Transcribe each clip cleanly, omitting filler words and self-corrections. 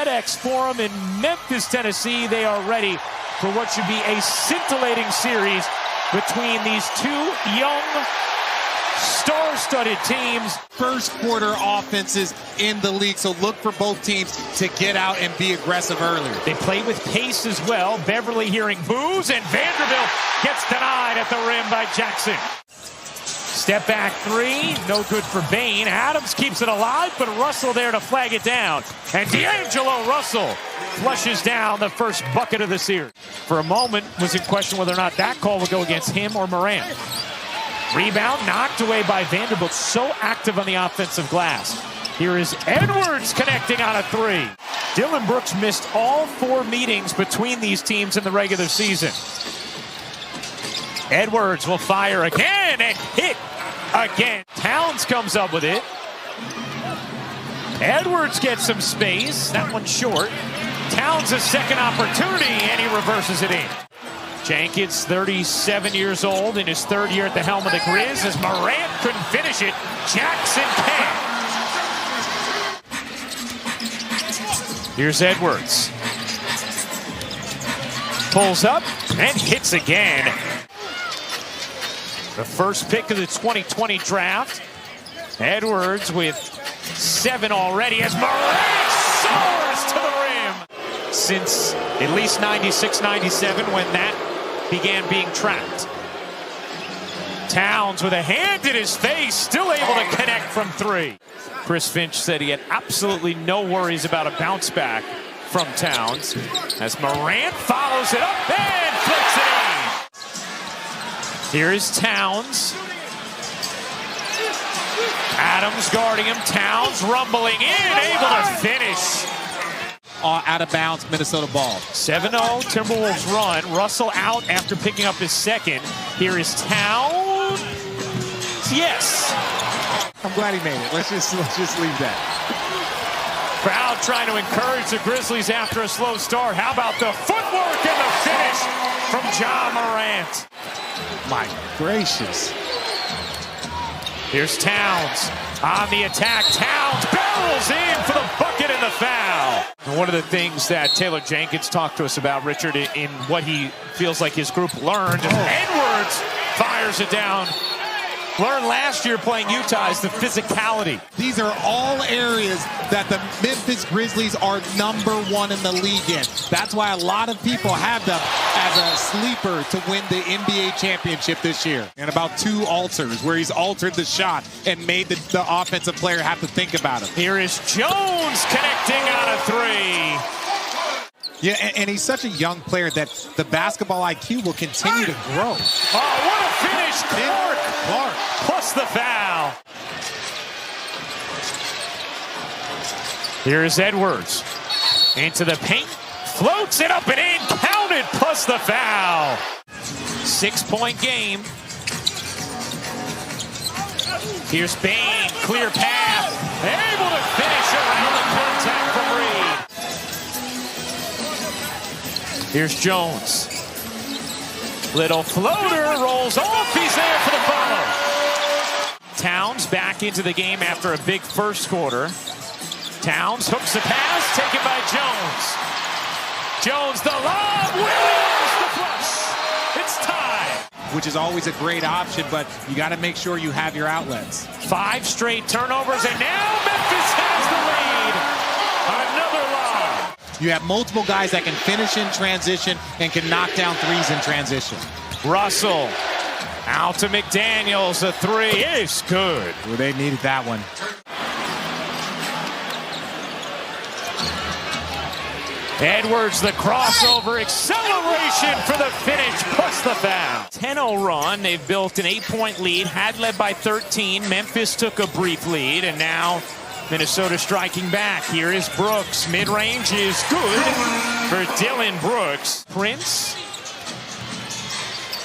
FedEx Forum in Memphis, Tennessee. They are ready for what should be a scintillating series between these two young, star-studded teams. First quarter offenses in the league, so look for both teams to get out and be aggressive earlier. They play with pace as well. Beverly hearing boos, and Vanderbilt gets denied at the rim by Jackson. Step back three, no good for Bain. Adams keeps it alive, but Russell there to flag it down. And D'Angelo Russell flushes down the first bucket of the series. For a moment, was in question whether or not that call would go against him or Morant. Rebound knocked away by Vanderbilt, so active on the offensive glass. Here is Edwards connecting on a three. Dylan Brooks missed all 4 meetings between these teams in the regular season. Edwards will fire again and hit again. Towns comes up with it. Edwards gets some space. That one's short. Towns a second opportunity, and he reverses it in. Jenkins, 37 years old, in his 3rd year at the helm of the Grizz, as Morant couldn't finish it. Jackson can. Here's Edwards. Pulls up and hits again. The first pick of the 2020 draft. Edwards with 7 already as Morant soars to the rim. Since at least 96-97 when that began being tracked. Towns with a hand in his face, still able to connect from 3. Chris Finch said he had absolutely no worries about a bounce back from Towns as Morant follows it up and flips it in. Here is Towns. Adams guarding him. Towns rumbling in, able to finish. Out of bounds, Minnesota ball. 7-0 Timberwolves run. Russell out after picking up his second. Here is Towns. Yes. I'm glad he made it. Let's just leave that. Crowd trying to encourage the Grizzlies after a slow start. How about the footwork and the finish from Ja Morant? My gracious. Here's Towns on the attack. Towns barrels in for the bucket and the foul. And one of the things that Taylor Jenkins talked to us about, Richard, in what he feels like his group learned, Edwards fires it down. Learned last year playing Utah is the physicality. These are all areas that the Memphis Grizzlies are #1 in the league in. That's why a lot of people have them as a sleeper to win the NBA championship this year. And about 2 alters where he's altered the shot and made the offensive player have to think about it. Here is Jones connecting on a 3. Yeah, and he's such a young player that the basketball IQ will continue to grow. Oh, what a finish! Clark plus the foul. Here's Edwards into the paint, floats it up and in, counted plus the foul. 6-point game. Here's Bain, clear path, able to finish around the contact from Reed. Here's Jones. Little floater rolls off. He's there for the follow. Towns back into the game after a big first quarter. Towns hooks the pass, taken by Jones. Jones the lob. Williams the flush. It's tied. Which is always a great option, but you got to make sure you have your outlets. 5 straight turnovers, and now Memphis has the lead. Another lob. You have multiple guys that can finish in transition and can knock down threes in transition. Russell out to McDaniels. A 3 is good. Well, they needed that one. Edwards, the crossover, acceleration for the finish, plus the foul. 10-0 run. They've built an 8-point lead, had led by 13. Memphis took a brief lead, and now Minnesota striking back. Here is Brooks. Mid-range is good for Dylan Brooks. Prince.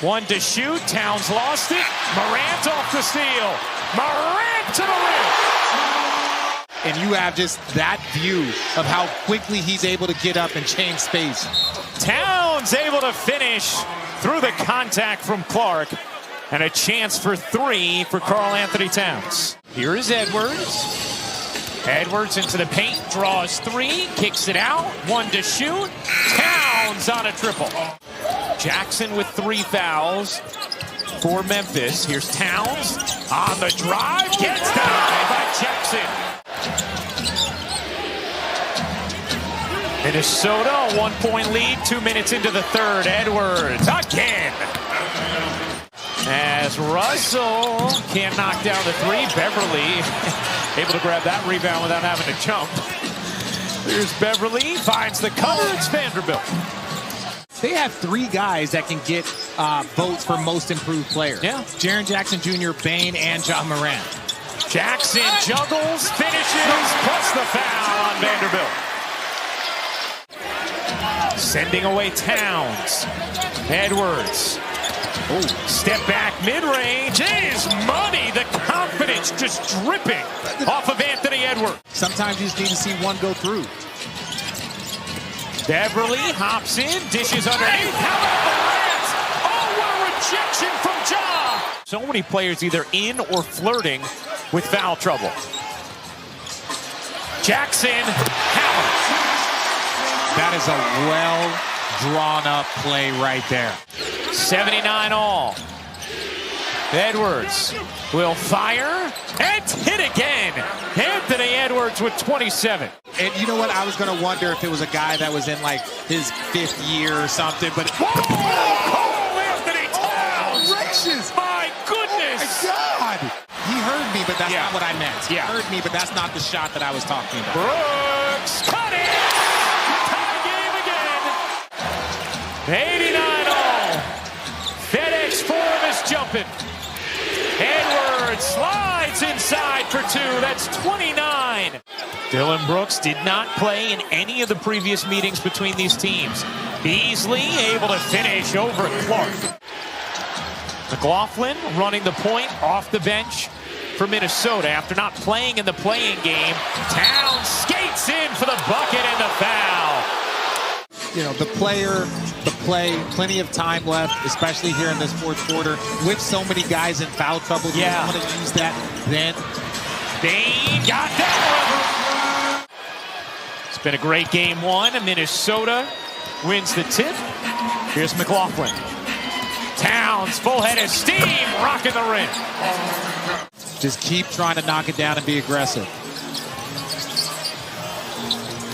1 to shoot. Towns lost it. Morant off the steal. Morant to the rim. And you have just that view of how quickly he's able to get up and change space. Towns able to finish through the contact from Clark. And a chance for 3 for Karl Anthony Towns. Here is Edwards. Edwards into the paint, draws three, kicks it out, one to shoot. Towns on a triple. Jackson with 3 fouls for Memphis. Here's Towns on the drive, gets denied by Jackson. Minnesota, a 1-point lead, 2 minutes into the third. Edwards again. As Russell can't knock down the three, Beverly able to grab that rebound without having to jump. Here's Beverly, finds the cover, it's Vanderbilt. They have 3 guys that can get votes for most improved player. Yeah. Jaren Jackson Jr., Bane, and Ja Morant. Jackson juggles, finishes, plus the foul on Vanderbilt. Sending away Towns. Edwards. Oh, step back mid-range is money. The confidence just dripping off of Anthony Edwards. Sometimes you just need to see one go through. Beverly hops in, dishes underneath. How about the Rams? Oh, what a rejection from Ja. So many players either in or flirting with foul trouble. Jackson, hammer. That is a well-drawn-up play right there. 79 all. Edwards will fire and hit again. Anthony Edwards with 27. And you know what? I was going to wonder if it was a guy that was in like his 5th year or something, but Anthony Towns! Gracious! My goodness! Oh my God! He heard me, but that's not what I meant. He Yeah. heard me, but that's not the shot that I was talking about. Brooks, cut it! Tie game again. 89 all. FedEx Forum is jumping. Edwards slides inside for 2. That's 29. Dylan Brooks did not play in any of the previous meetings between these teams. Beasley able to finish over Clark. McLaughlin running the point off the bench for Minnesota after not playing in the playing game. Towns skates in for the bucket and the foul. You know, the player, the play, plenty of time left, especially here in this 4th quarter. With so many guys in foul trouble, you want to use that then. Dane got that one. It's been a great game 1. Minnesota wins the tip. Here's McLaughlin. Towns, full head of steam, rocking the rim. Just keep trying to knock it down and be aggressive.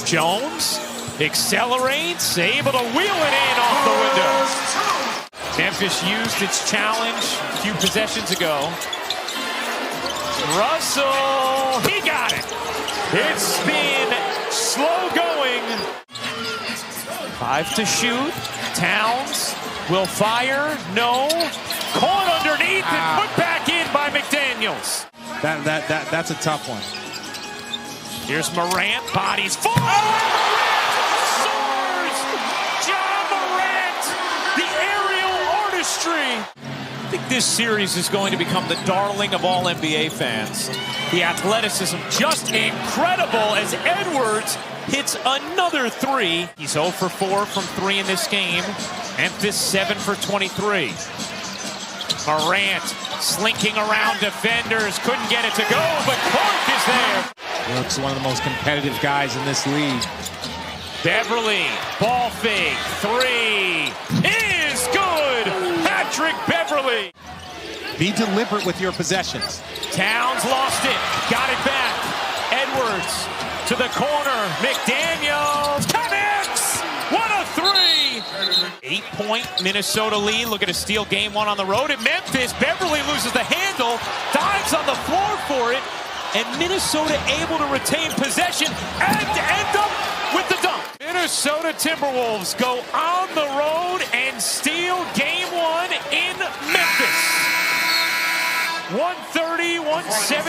Jones accelerates, able to wheel it in off the window. Memphis used its challenge a few possessions ago. Russell, he got it. It's been slow going. 5 to shoot. Towns will fire. No. Caught underneath and put back in by McDaniels. That's a tough one. Here's Morant. Bodies full. Soars! Ja Morant. The aerial artistry. I think this series is going to become the darling of all NBA fans. The athleticism just incredible as Edwards hits another 3. He's 0 for 4 from 3 in this game. Memphis 7 for 23. Morant slinking around defenders. Couldn't get it to go, but Clark is there. Looks one of the most competitive guys in this league. Beverly, ball fake, 3 is good. Patrick Beverly. Be deliberate with your possessions. Towns lost it, got it back. Edwards to the corner. McDaniels connects. What a 3! 8-point Minnesota lead. Look at a steal game 1 on the road at Memphis. Beverly loses the handle, dives on the floor for it, and Minnesota able to retain possession and end up with the dunk. Minnesota Timberwolves go on the road and steal game 1 in Memphis. 130-170.